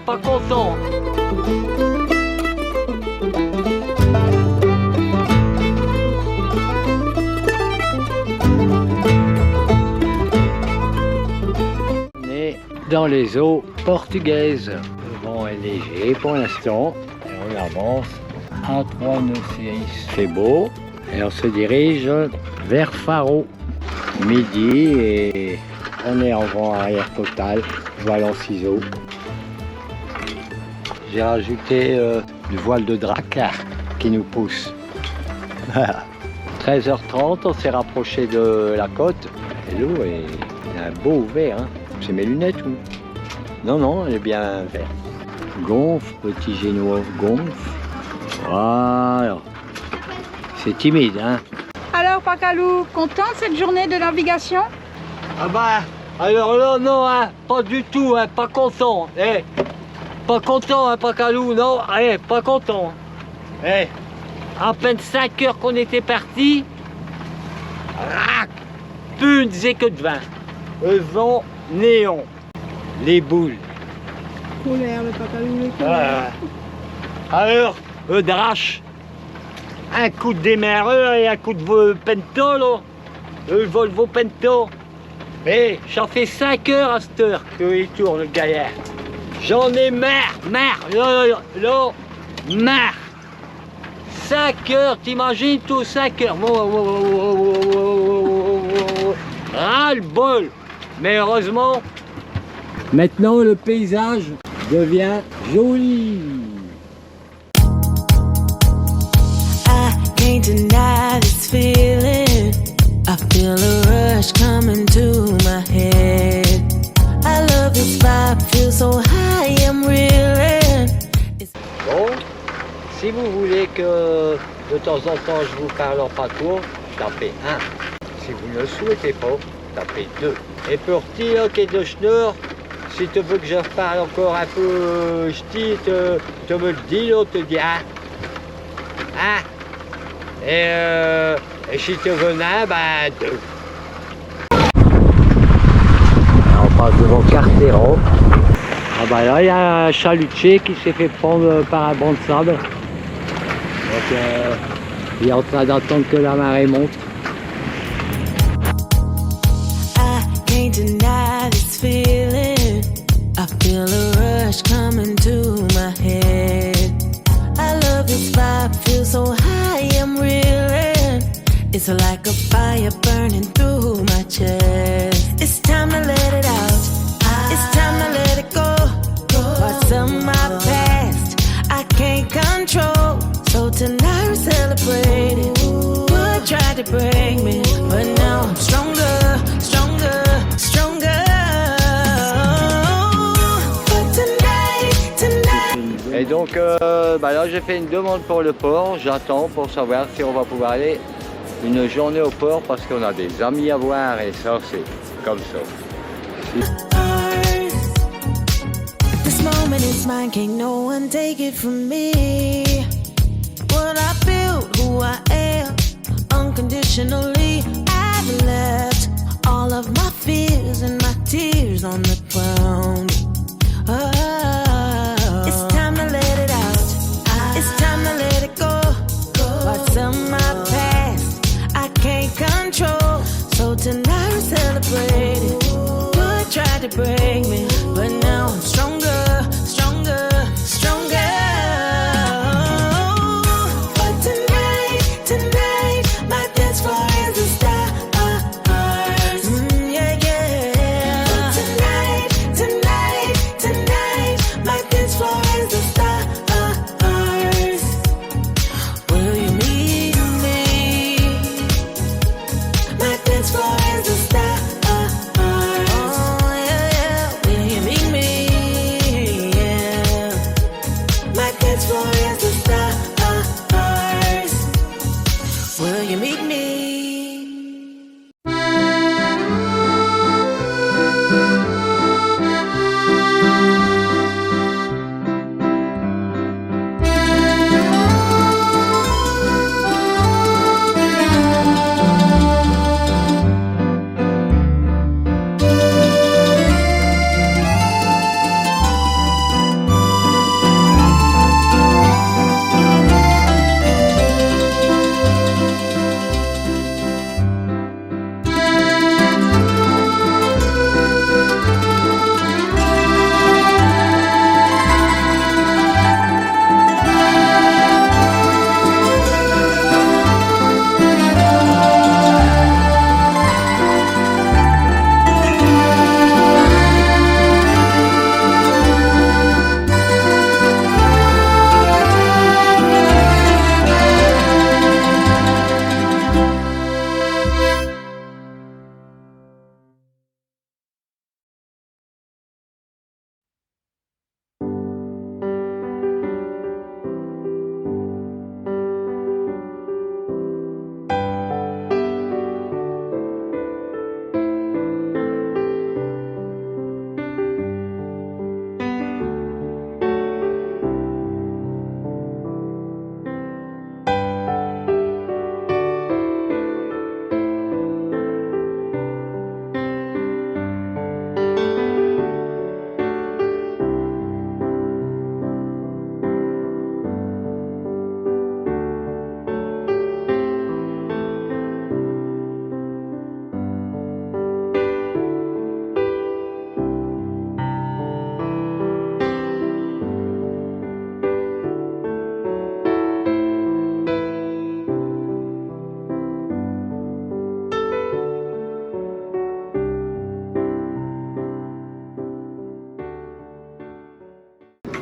Pas content. On est dans les eaux portugaises. Le vent est léger pour l'instant et on avance à 3 nœuds 6. C'est beau et on se dirige vers Faro. Midi et on est en vent arrière total, voile en ciseaux. J'ai rajouté du voile de drac qui nous pousse. 13h30, on s'est rapproché de la côte. Et l'eau est un beau vert. Hein. C'est mes lunettes ou? Non, elle est bien verte. Gonfle, petit génois, gonfle. Voilà. C'est timide, hein. Alors Pacalou, content de cette journée de navigation? Ah bah, alors là, non, hein, pas du tout, hein, pas content. Eh, pas content, hein, Pacalou, non, eh, pas content. Eh, à peine 5 heures qu'on était partis, plus ne disait que de vin. Le vent néon, les boules. Couleur, le Pacalou, les couleurs. Alors, le drache, un coup de démarreur et un coup de pento, là. Le Volvo Pento. Eh, j'en fais 5 heures à cette heure qu'il tourne, le gaillard. J'en ai marre, là, marre. 5 heures, t'imagines tout, 5 heures. Ras-le-bol. Mais heureusement, maintenant le paysage devient joli. I can't deny this feeling. I feel a rush coming to my head. I love this vibe, feel so high, I'm reeling. Bon, si vous voulez que de temps en temps je vous parle en patois, tapez 1. Si vous ne le souhaitez pas, tapez 2. Et pour ti qui est de Schnur, si tu veux que je parle encore un peu ch'ti, tu me le dis, là, tu dis 1. 1. Et si tu venais, ben 2. On passe devant Cartero. Ah bah là, il y a un chalutier qui s'est fait prendre par un banc de sable. Donc il est en train d'attendre que la marée monte. I can't deny this feeling. I feel a rush coming to my head. I love this vibe, feel so high, I'm reeling. It's like a fire burning through my chest. It's time to let it out. It's time to let it go. What's in my past, I can't control. So tonight we're celebrating. Would try to break me, but now I'm stronger, stronger, stronger. But tonight. Et donc bah là j'ai fait une demande pour le port. J'attends pour savoir si on va pouvoir aller une journée au port parce qu'on a des amis à voir et ça c'est comme ça. This moment is mine, can't no one take it from me. What I feel, who I am, unconditionally. I've left all of my fears and my tears on the ground. Oh, it's time to let it out. It's time to let it go. What's in my past, I can't control. So tonight we're celebrating. Would try to break me, but now I'm stronger, stronger, stronger. But tonight, my dance floor is a stars. Yeah, yeah. But tonight, my dance floor is a stars. Will you meet me? My dance floor is a stars. Oh, yeah, yeah. Will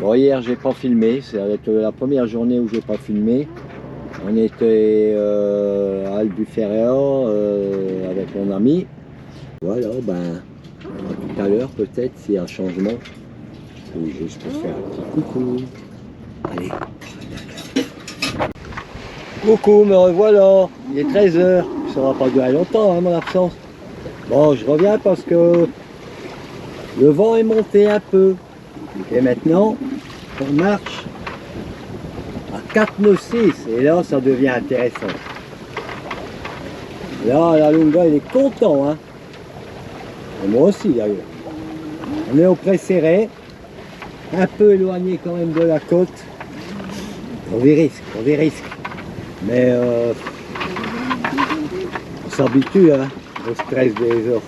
Bon, hier j'ai pas filmé, c'est la première journée où j'ai pas filmé. On était à Albufeira avec mon ami. Voilà, ben à tout à l'heure peut-être s'il y a un changement. Ou juste pour faire un petit coucou. Allez. Coucou, me revoilà. Il est 13h. Ça va pas durer longtemps, hein, mon absence. Bon, je reviens parce que le vent est monté un peu. Et maintenant, on marche à 4 nœuds 6. Et là, ça devient intéressant. Là, la Lunga, il est content. Hein. Et moi aussi, d'ailleurs. On est au Pré-Serré. Un peu éloigné quand même de la côte. On des risques. Mais on s'habitue hein, au stress des heures.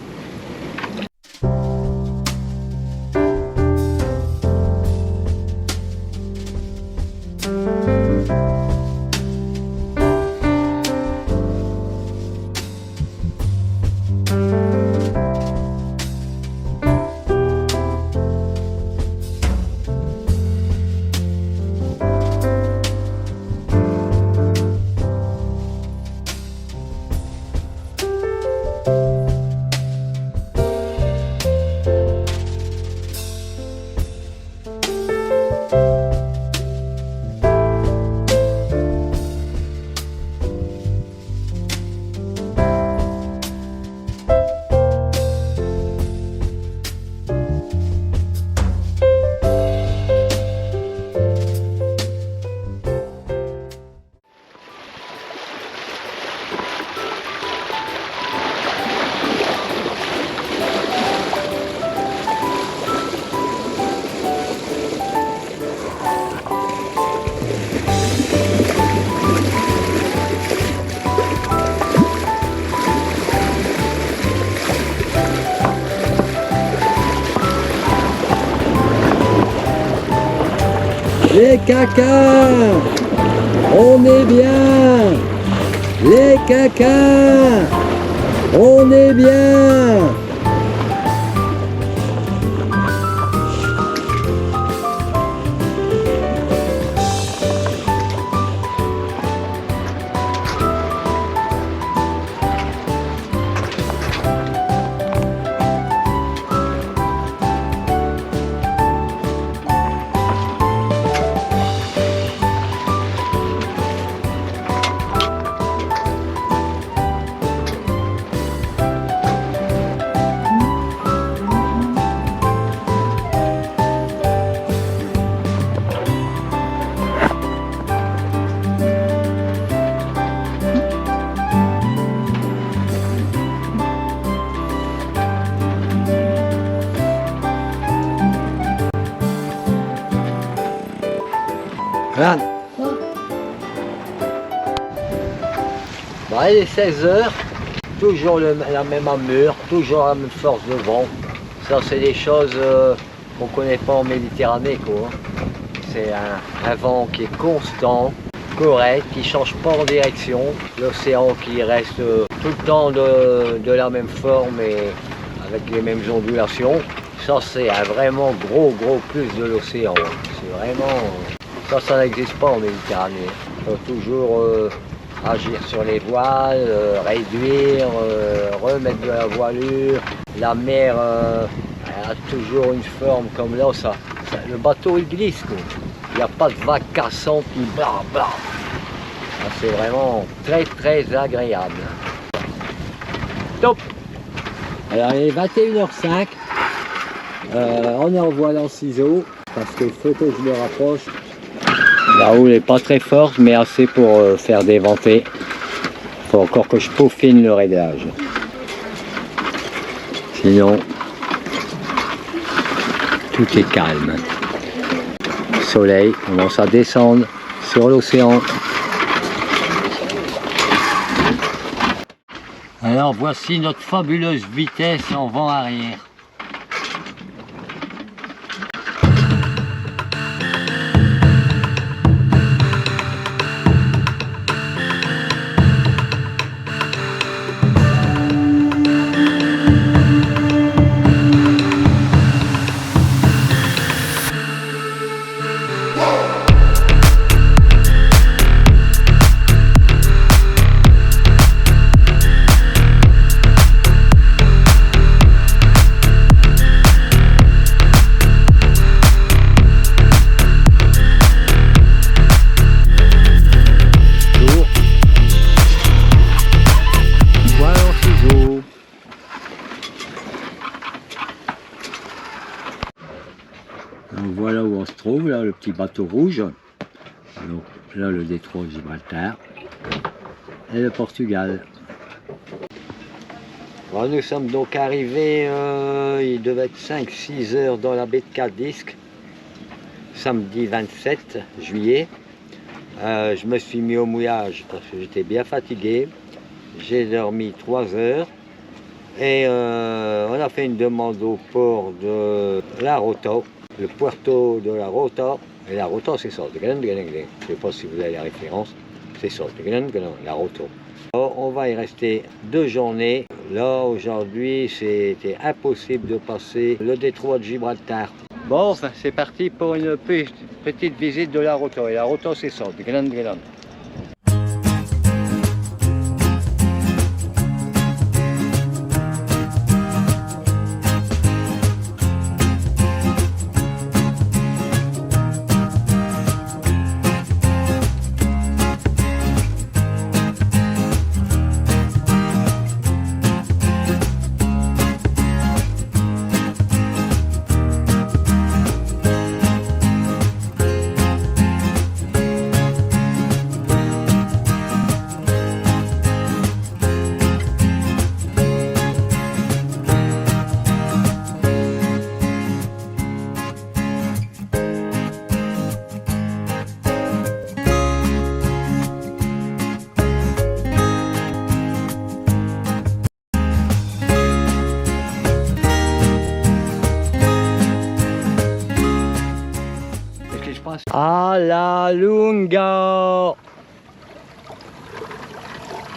Les cacas, on est bien. Les cacas, on est bien. Regarde. Bon, il est 16h, toujours la même amure, toujours la même force de vent. Ça, c'est des choses qu'on ne connaît pas en Méditerranée, quoi. C'est un vent qui est constant, correct, qui ne change pas en direction. L'océan qui reste tout le temps de la même forme et avec les mêmes ondulations. Ça, c'est un vraiment gros plus de l'océan. C'est vraiment... Ça n'existe pas en Méditerranée. Il faut toujours agir sur les voiles, réduire, remettre de la voilure. La mer elle a toujours une forme comme là, le bateau il glisse. Quoi. Il n'y a pas de vagues cassantes qui bla. C'est vraiment très agréable. Top. Alors il est 21h05. On est en voile en ciseaux parce qu'il faut que je me rapproche. La houle n'est pas très forte, mais assez pour faire des ventées. Il faut encore que je peaufine le réglage. Sinon, tout est calme. Le soleil commence à descendre sur l'océan. Alors voici notre fabuleuse vitesse en vent arrière. voilà où on se trouve, là, le petit bateau rouge. Donc là, le détroit de Gibraltar. Et le Portugal. Bon, nous sommes donc arrivés, il devait être 5-6 heures dans la baie de Cadiz, samedi 27 juillet. Je me suis mis au mouillage parce que j'étais bien fatigué. J'ai dormi 3 heures et on a fait une demande au port de La Rota, le Puerto de La Rota. Et La Rota, c'est ça, je ne sais pas si vous avez la référence, c'est ça, La Rota. Alors, on va y rester 2 journées. Là, aujourd'hui, c'était impossible de passer le détroit de Gibraltar. Bon, enfin, c'est parti pour une petite visite de La Rota. Et La Rota, c'est ça, A la lunga,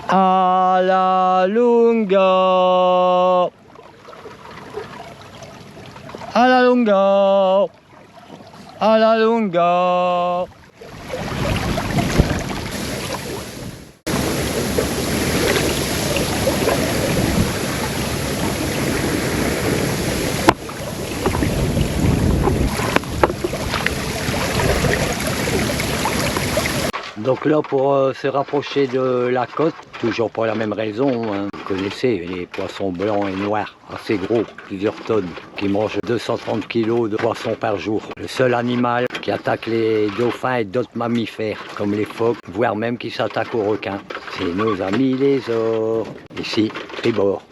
a la lunga, a la lunga, a la lunga. Donc là, pour se rapprocher de la côte, toujours pour la même raison, hein, vous connaissez les poissons blancs et noirs, assez gros, plusieurs tonnes, qui mangent 230 kg de poissons par jour. Le seul animal qui attaque les dauphins et d'autres mammifères, comme les phoques, voire même qui s'attaque aux requins. C'est nos amis les ors. Ici, tribord,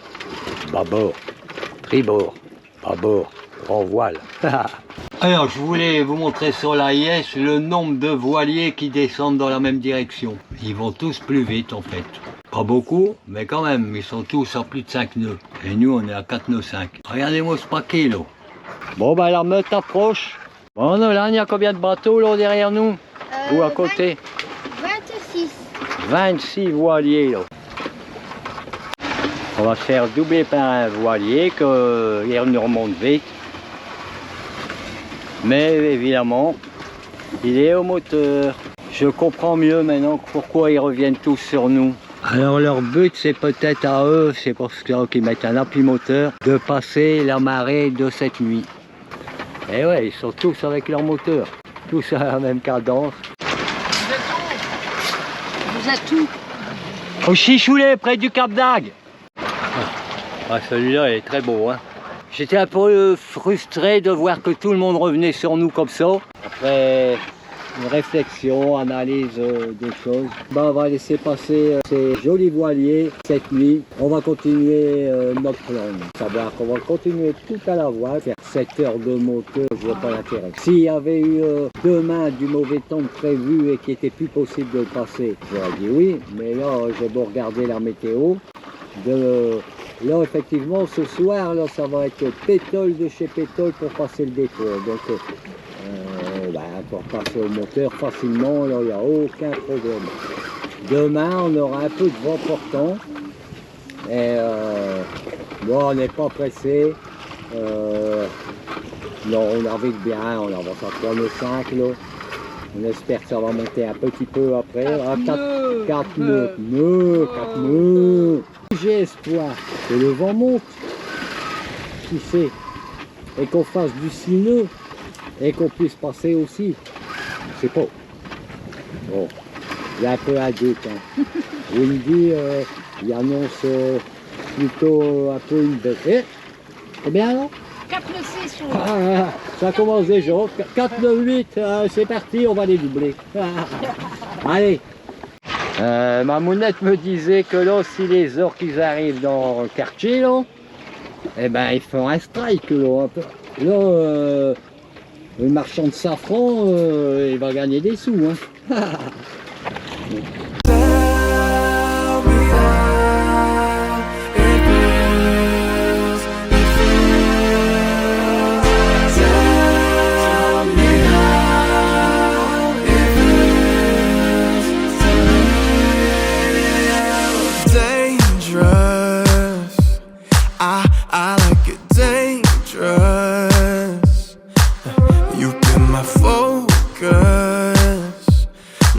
bâbord, tribord, bâbord, grand voile. Alors, je voulais vous montrer sur la l'AIS le nombre de voiliers qui descendent dans la même direction. Ils vont tous plus vite en fait. Pas beaucoup, mais quand même, ils sont tous à plus de 5 nœuds. Et nous, on est à 4 nœuds 5. Regardez-moi ce paquet là. Bon, ben la meute approche. Bon, là, il y a combien de bateaux là derrière nous? Ou à côté? 26. 26 voiliers là. On va se faire doubler par un voilier qu'il nous remonte vite. Mais évidemment, il est au moteur. Je comprends mieux maintenant pourquoi ils reviennent tous sur nous. Alors leur but, c'est peut-être à eux, c'est pour ça qu'ils mettent un appui moteur, de passer la marée de cette nuit. Et ouais, ils sont tous avec leur moteur, tous à la même cadence. Vous êtes où? Au Chichoulet, près du Cap d'Agde. Ah, celui-là, il est très beau, hein. J'étais un peu frustré de voir que tout le monde revenait sur nous comme ça. Après une réflexion, analyse des choses, on va laisser passer ces jolis voiliers cette nuit. On va continuer notre plan. Savoir qu'on va continuer tout à la voile, faire 7 heures de moteur, je vois pas l'intérêt. S'il y avait eu demain du mauvais temps prévu et qu'il n'était plus possible de le passer, j'aurais dit oui. Mais là, j'ai beau regarder la météo. Là, effectivement, ce soir, là, ça va être pétole de chez pétole pour passer le détroit. Donc, pour passer au moteur facilement, là, il n'y a aucun problème. Demain, on aura un peu de vent portant. Et bon, on n'est pas pressé. Non, on navigue bien, on avance à 3 nœuds 5 là. On espère que ça va monter un petit peu après. 4 nœuds. J'ai espoir que le vent monte, qui sait, et qu'on fasse du 6 nœuds et qu'on puisse passer aussi. Je sais pas. Bon, il y a un peu un doute. Hein. Windy, il annonce plutôt un peu une baisse. Eh bien alors, 4-6. Ça commence déjà. 4-9-8, c'est parti, on va les doubler. Allez. Ma mounette me disait que là, si les orques ils arrivent dans le quartier, là, eh ben ils font un strike. Là, le marchand de safran, il va gagner des sous. Hein.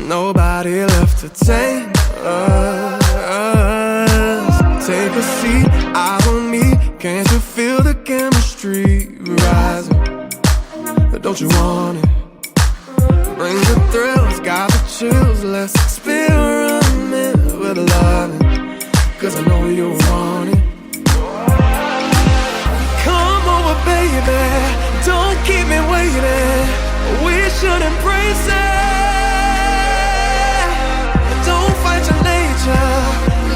Nobody left to tame us. Take a seat, eyes on me. Can't you feel the chemistry rising? But don't you want it? Bring the thrills, got the chills. Let's experiment with loving, 'cause I know you want it. Come over, baby, don't keep me waiting. We should embrace it.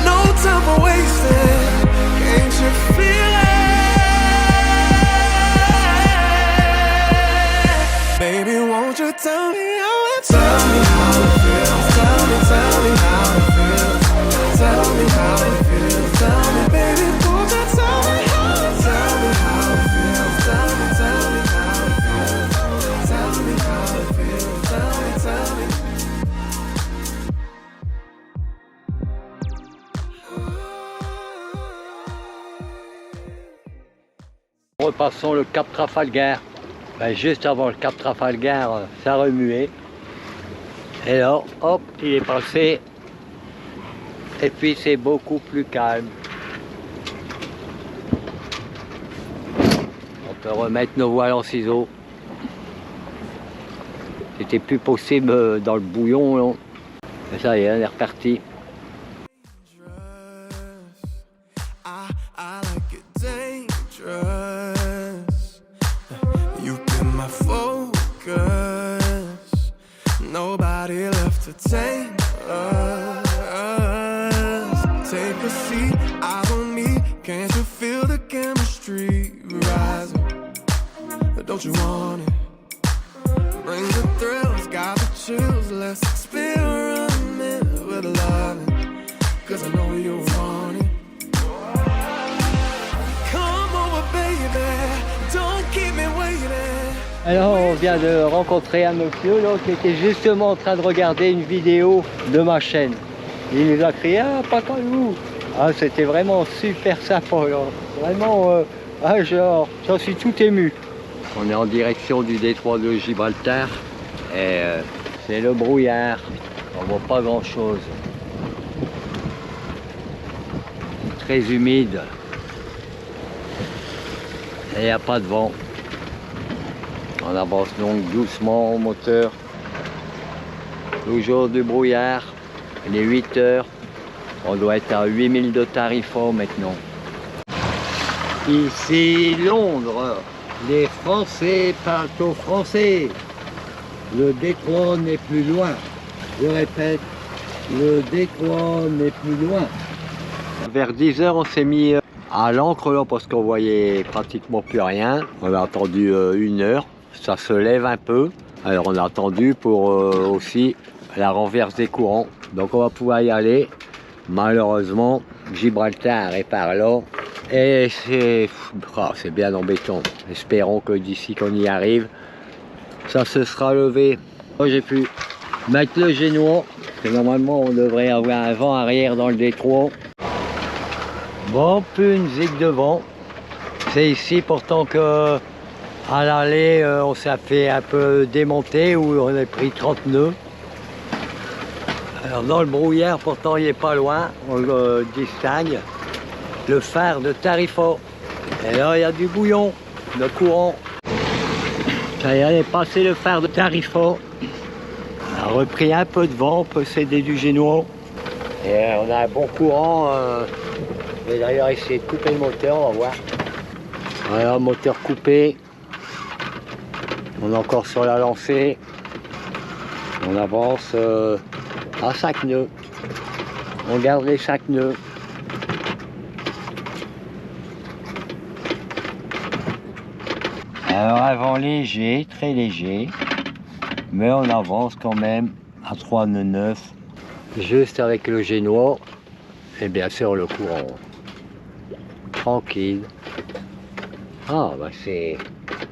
No time for wasting. Can't you feel it? Baby, won't you tell me how it feels? Tell me how it feels. Tell me how it feels. Tell me how it feels. Tell me, baby, won't you tell me how it feels? Tell me how it feels. Tell me how it feels. Tell me how it feels. Tell me. Repassons le cap Trafalgar. Ben, juste avant le cap Trafalgar, ça remuait. Et là, hop, il est passé. Et puis c'est beaucoup plus calme. On peut remettre nos voiles en ciseaux. C'était plus possible dans le bouillon, là. Et ça y est, on est reparti. Nobody left to tame us. Take a seat, eyes on me. Can't you feel the chemistry rising? But don't you want it? Bring the thrills, got the chills. Let's experiment with loving, 'cause I know you want it. Come over, baby, don't keep me waiting. Alors on vient de rencontrer un monsieur là, qui était justement en train de regarder une vidéo de ma chaîne. Il nous a crié « Ah, pas comme vous !» Ah, c'était vraiment super sympa là. Vraiment, j'en suis tout ému. On est en direction du détroit de Gibraltar et c'est le brouillard. On voit pas grand chose. Très humide. Et il n'y a pas de vent. On avance donc doucement au moteur. Toujours du brouillard. Il est 8 heures. On doit être à 8000 de Tarifa maintenant. Ici Londres. Les Français parlent aux Français. Le détroit n'est plus loin. Je répète, le détroit n'est plus loin. Vers 10 heures, on s'est mis à l'ancre là parce qu'on voyait pratiquement plus rien. On a attendu 1 heure. Ça se lève un peu, alors on a attendu pour aussi la renverse des courants, donc on va pouvoir y aller. Malheureusement Gibraltar est par là et c'est bien embêtant. Espérons que d'ici qu'on y arrive ça se sera levé. J'ai pu mettre le génois, parce que normalement on devrait avoir un vent arrière dans le détroit. Bon, plus une zig de vent. C'est ici pourtant que à l'aller, on s'est fait un peu démonter où on a pris 30 nœuds. Alors dans le brouillard, pourtant il n'est pas loin, on le distingue, le phare de Tarifa. Et là il y a du bouillon, de courant. Ça y est, on est passé le phare de Tarifa. On a repris un peu de vent, on peut s'aider du génois. Et on a un bon courant. Je vais d'ailleurs essayer de couper le moteur, on va voir. Voilà, moteur coupé. On est encore sur la lancée. On avance à 5 nœuds. On garde les 5 nœuds. Alors avant léger, très léger, mais on avance quand même à 3 nœuds 9, juste avec le génois et bien sûr le courant. Tranquille. Ah bah c'est...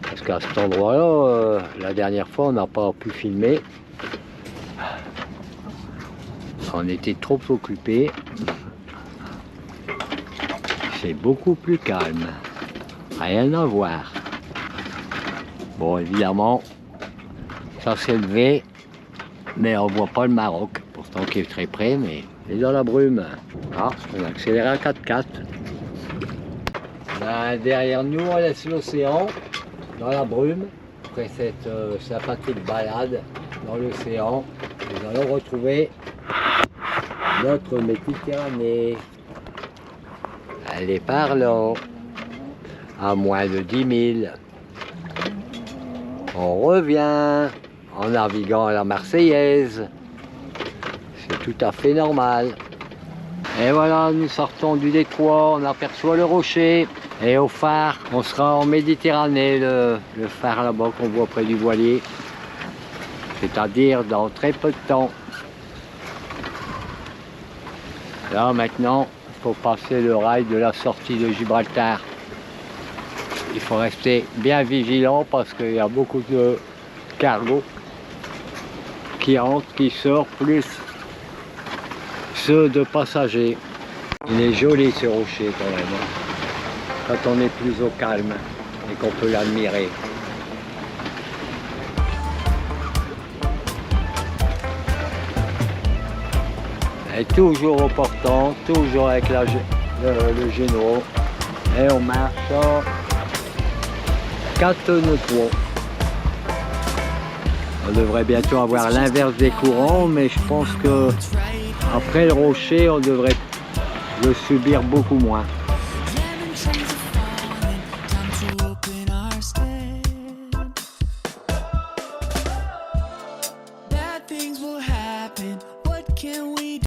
Parce qu'à cet endroit-là, la dernière fois on n'a pas pu filmer. On était trop occupés. C'est beaucoup plus calme. Rien à voir. Bon, évidemment, ça s'est levé, mais on voit pas le Maroc, pourtant qui est très près, mais il est dans la brume. Ah, on a accéléré à 4x4. Là, derrière nous, on laisse l'océan, dans la brume, après cette sympathique balade dans l'océan. Nous allons retrouver notre Méditerranée. Elle est par là, à moins de 10 000. On revient en naviguant à la Marseillaise. C'est tout à fait normal. Et voilà, nous sortons du détroit, on aperçoit le rocher. Et au phare, on sera en Méditerranée, le phare là-bas qu'on voit près du voilier. C'est-à-dire dans très peu de temps. Là maintenant, il faut passer le rail de la sortie de Gibraltar. Il faut rester bien vigilant parce qu'il y a beaucoup de cargos qui entrent, qui sortent, plus ceux de passagers. Il est joli ce rocher quand même, quand on est plus au calme et qu'on peut l'admirer. Et toujours au portant, toujours avec le génois. Et on marche à 4 nœuds 3. On devrait bientôt avoir l'inverse des courants, mais je pense que après le rocher, on devrait le subir beaucoup moins.